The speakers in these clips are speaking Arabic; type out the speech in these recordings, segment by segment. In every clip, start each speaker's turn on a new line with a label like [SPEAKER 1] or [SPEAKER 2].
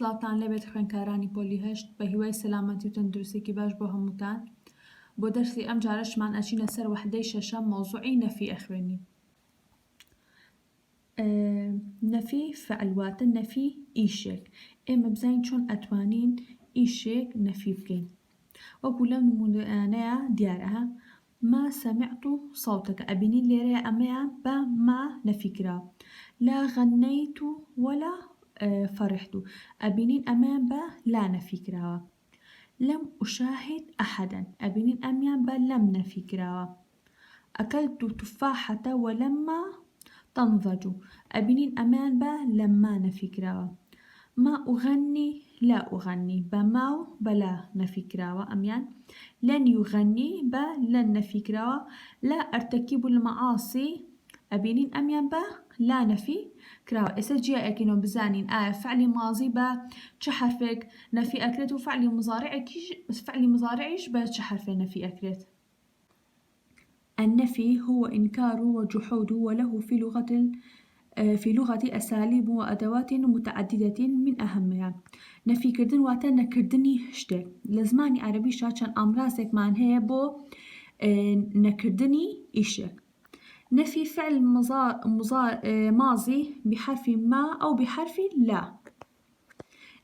[SPEAKER 1] سڵاتان لەبێت خوێندکارانی پۆلی هەشت بە هیوای سەلامەتی و تەندروستێکی باش بۆ هەمووتان. بۆ دەرسی ئەم جارەشمان ئەچینە سەر وەحدەی شەشەم مۆزوعی نەفی ئەخوێنین. نەفی فعل واتە نەفی ئیشێک. ئێمە بزانین چۆن ئەتوانین ئیشێک نەفی بکەین. وەکو لەم نمونەیە دیارە ما سەمعت صوتك ئەبینین لێرەیە ئەمەیان بە ما نەفی کراوە. لا غەنەیت وەلا فرحت ئەبینین ئەمەیان بە لا نەفی کراوە. لەم ئوشاهد ئەحەدەن ئەبینین ئەمیان بە لەم نەفی کراوە. ئەکەلت تفاحەتە وەلەما تەنضەج ئەبینین ئەمیان بە لەما نەفی کراوە. ما ئوغەنی لا ئوغەنی بە ما و بە لا نەفی کراوە ئەمیان. لەن یوغەنی بە لەن نەفی کراوە. لا ئەرتەکیب المەعاسی ئەبینین ئەمیان بە لا نەفی کراوە. ئێستا جیا ئەکەینەوە بزانین ئایا فعلی ماضی بە چه حرفێک نەفی ئەکرێت و فعلی مضارعیش بە چه حرفێک نەفی ئەکرێت. النفي هو إنكار وجحود وله في لغة أساليب وأدوات متعددة من أهمها. نفي كردن واتا نكردني شتێک لە زمانی عەرەبیشا چەند ئامرازێکمان هەیە بۆ نەکردنی ئیشێک. نفي فعل ماضي بحرف ما أو بحرف لا.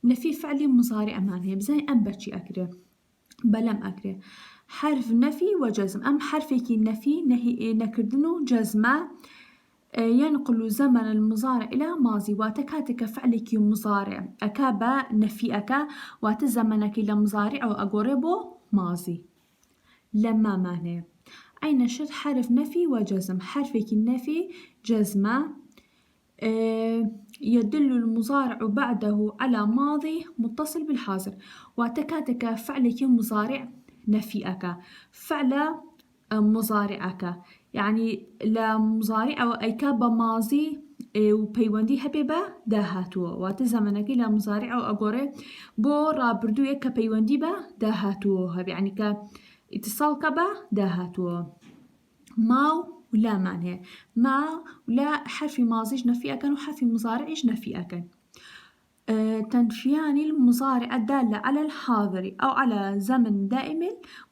[SPEAKER 1] نفي فعل مضارع مان هەیە بزانین ئەم بەچی ئەکرێ بەلەم ئەکرێ. حرف نفي وجزم أم حرفك النفي نكردن جزمة ينقل زمن المضارع إلى ماضي واتكاتك فعلك مضارع أكابا نفي أكا واتزمنك إلى مضارع وأقربه ماضي. لما معنى أين شد حرف نفي وجزم حرفك النفي جزمة يدل المضارع بعده على ماضي متصل بالحاضر واتكاتك فعلك مضارع نفيئك فعل مضارعك يعني لا مضارع أو أيكا بماضي وبيوندي هبيبا داهاتو واتزمنك لا مضارع أو أقوري بو رابردو يكا بيوندي با داهاتو هب يعني كا اتصالك با داهاتو. ما ولا معنى ما ولا حرف ماضيش نفيئك وحرف مضارعش نفيئك. تنفيان المضارع الدالة على الحاضر أو على زمن دائم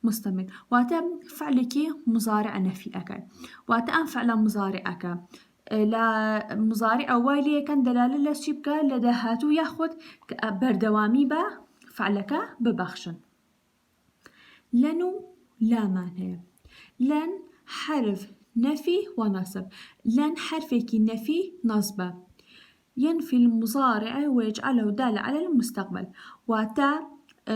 [SPEAKER 1] مستمر واتم فعلك مضارع نفيئك واتم فعل مضارعك لا مضارع أولي كان دلالة لشبك لدهاتو ياخد بردوامي با فعلك ببخشن. لنو لا معنى لن حرف نفي ونصب. لن حرفك نفي نصبه ينفي المضارع ويجعله دال على المستقبل واتا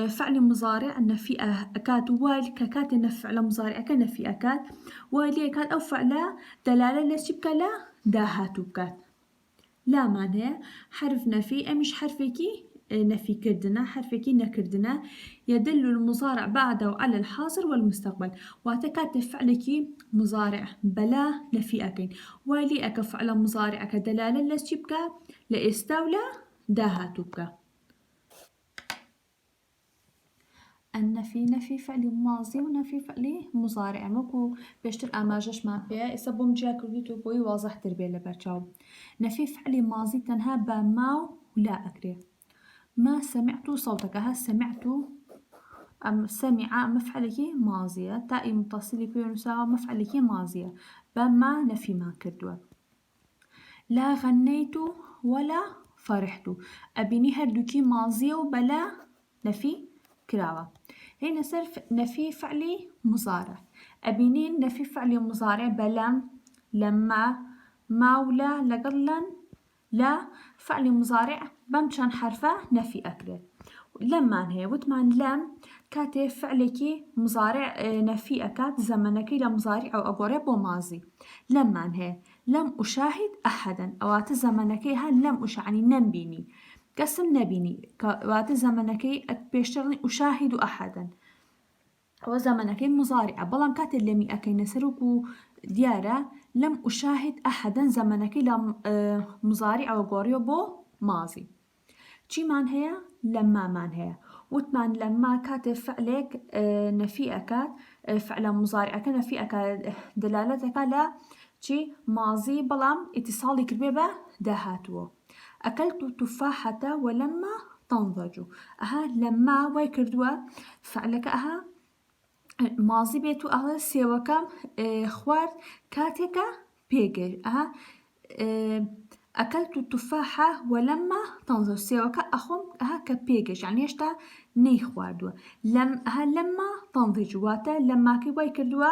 [SPEAKER 1] فعل مضارع نفي أكاد والي كاكات نفعل مضارع كنفي أكاد والي أكاد أو فعل دلالة لشبك لا داهاتو كات. لا معنى حرف نفي أمش حرفكي نفي كردنا حرفكي نكردنا يدل المضارع بعده على الحاضر والمستقبل واتكات فعلك مضارع بلا نفي أكين والي أك فعل مضارع كدلالة لشبك لإستولى داهاتك. النفي نفي فعل ماضي ونفي فعل مضارع مكو بيشتر أماجش ما فيها إسبوم جا كرديتو بوي واضح تربية لبرشاو. نفي فعل ماضي تنها بما ولا أكره. ما سمعت صوتك ها سمعت أم سمع مفعلك ماضية تاء متصل في نساء مفعلك ماضية بما نفي ما كردوا. لا غنيت ولا فرحت أبيني هردوكي ماضية وبلا نفي كراوة. هنا صرف نفي فعلي مضارع أبينين نفي فعلي مضارع بلا لما ما ولا لقلن لا فعل مضارع بمشان حرفه نفي أكرت. لما هي وتمان لم كاتب فعلك مضارع نفي أكاد زمنك لمضارع أو أقرب وماضي. لما هي لم أشاهد أحدا أوات زمنك لم يعني نبيني قسم نبيني وات زمنك بيشتغلني أشاهد أحدا وزمنك مضارع بلام كاتب لمي أكين سرقو ديارة لم أشاهد أحدا زمنك لم مضارع أو قريب بو ماضي. چی مان هەیە لەما مان هەیە وتمان لەما کاتێ فعلێک نەفی ئەکات فعلە مضارعەکە نەفی ئەکات دلالەتەکە لە چی ماضی بەڵام ئیتیصالی کردبێ بە داهاتووە. ئەکەلت تفاحەتە وەلەما تنضج أها لما واي كردوا فعلك أها ماضي بيتو أها سيوكم خوارد كاتيكا بيجي أها أكلت التفاحة ولما تنضج سيوكا أخم أها كبيجي يعني يشتا ني خواردوا لما تنضج واتا لما كي واي كردوا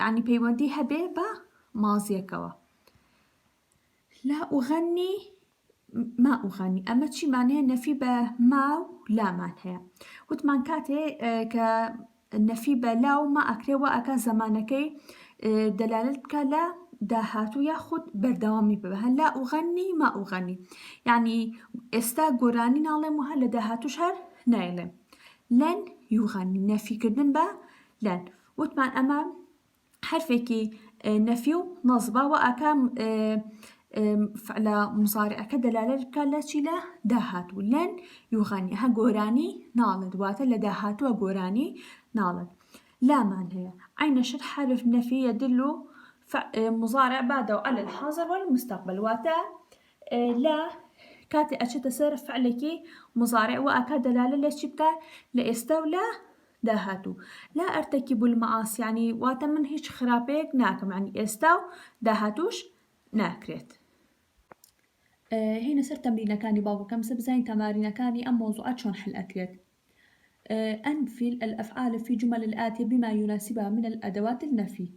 [SPEAKER 1] يعني بيوندي هبه با ماضي كوا لا أغني ما أغني أما تشي معناه نفي با ما لا معناها وتمان كاتي كنفي با لا وما أكري وأكا زمانكي دلالتك لا داهاتو ياخد بردوامي بها لا أغني ما أغني يعني استا قراني نعلم وهلا داهاتو شهر نعلم لن يغني نفي كردن با لن وتمان أما حرفكي نفيو نصبة وأكا فعل مصارع كدلالة كلا شيلا داهات ولن يغني ها قوراني نالد واتا لداهات وقوراني نالد لا معناها عين شر حرف نفي يدل مضارع بعده على الحاضر والمستقبل واتا لا كاتي أشتا سر فعلكي مضارع وأكا دلالة لشبكة لإستولى داهاتو لا أرتكب المعاصي يعني واتا من هيش خرابيك ناكم يعني استو داهاتوش ناكريت هنا سر تمرين كاني بابا كم سبزين تمارين كاني أم موضوعات شون حل أكريت أنفي الأفعال في جمل الآتية بما يناسبها من الأدوات النفي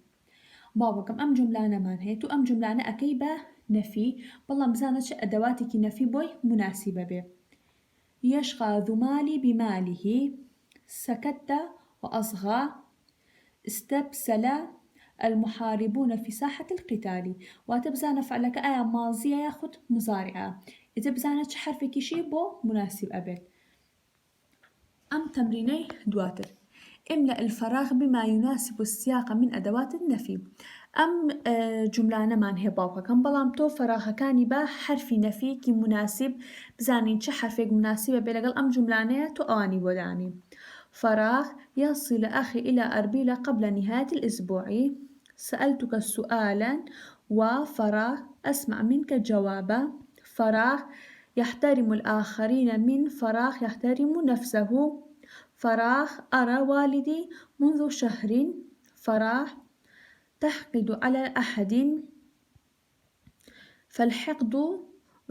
[SPEAKER 1] بابا كم أم جملة مان هيتو أم جملة أكيبة نفي بالله مزانتش أدواتك نفي بوي مناسبة به يشغى ذو مالي بماله سكت وأصغى استبسل المحاربون في ساحة القتال وتبزان فعلك آية ماضية ياخد مضارعة إذا بزانت حرفك شي بو مناسب أبد أم تمريني دواتر املأ الفراغ بما يناسب السياق من أدوات النفي أم جملة مان هي باوكا كم بلام تو فراغ كاني با حرفي نفي كي مناسب بزانين شي حرفك مناسبة بلقل أم جملانية تو أواني بوداني فراغ يصل أخي إلى أربيل قبل نهاية الأسبوع سألتك سؤالا وفراغ أسمع منك جوابا فراغ يحترم الآخرين من فراغ يحترم نفسه فراغ أرى والدي منذ شهر فراغ تحقد على أحد فالحقد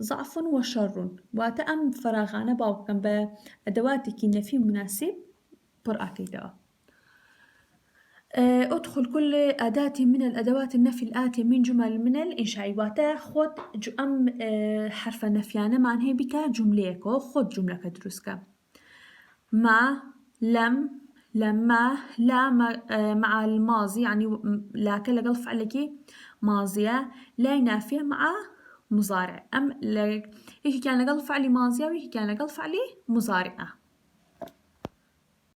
[SPEAKER 1] ضعف وشر وتأم فراغ أنا باوكم بأدواتك نفي مناسب برأكيدا أدخل كل أداة من الأدوات النفي الآتية من جمل من الإنشاء وتاخد أم حرف نفيانة معناه بك جمليكو خد جملة كدرسك ما لم لما لا مع الماضي يعني لا كلا قلف عليكي ماضية لا نافية مع مضارع أم هيك كان قلف علي ماضية وهيك كان قلف علي مضارعة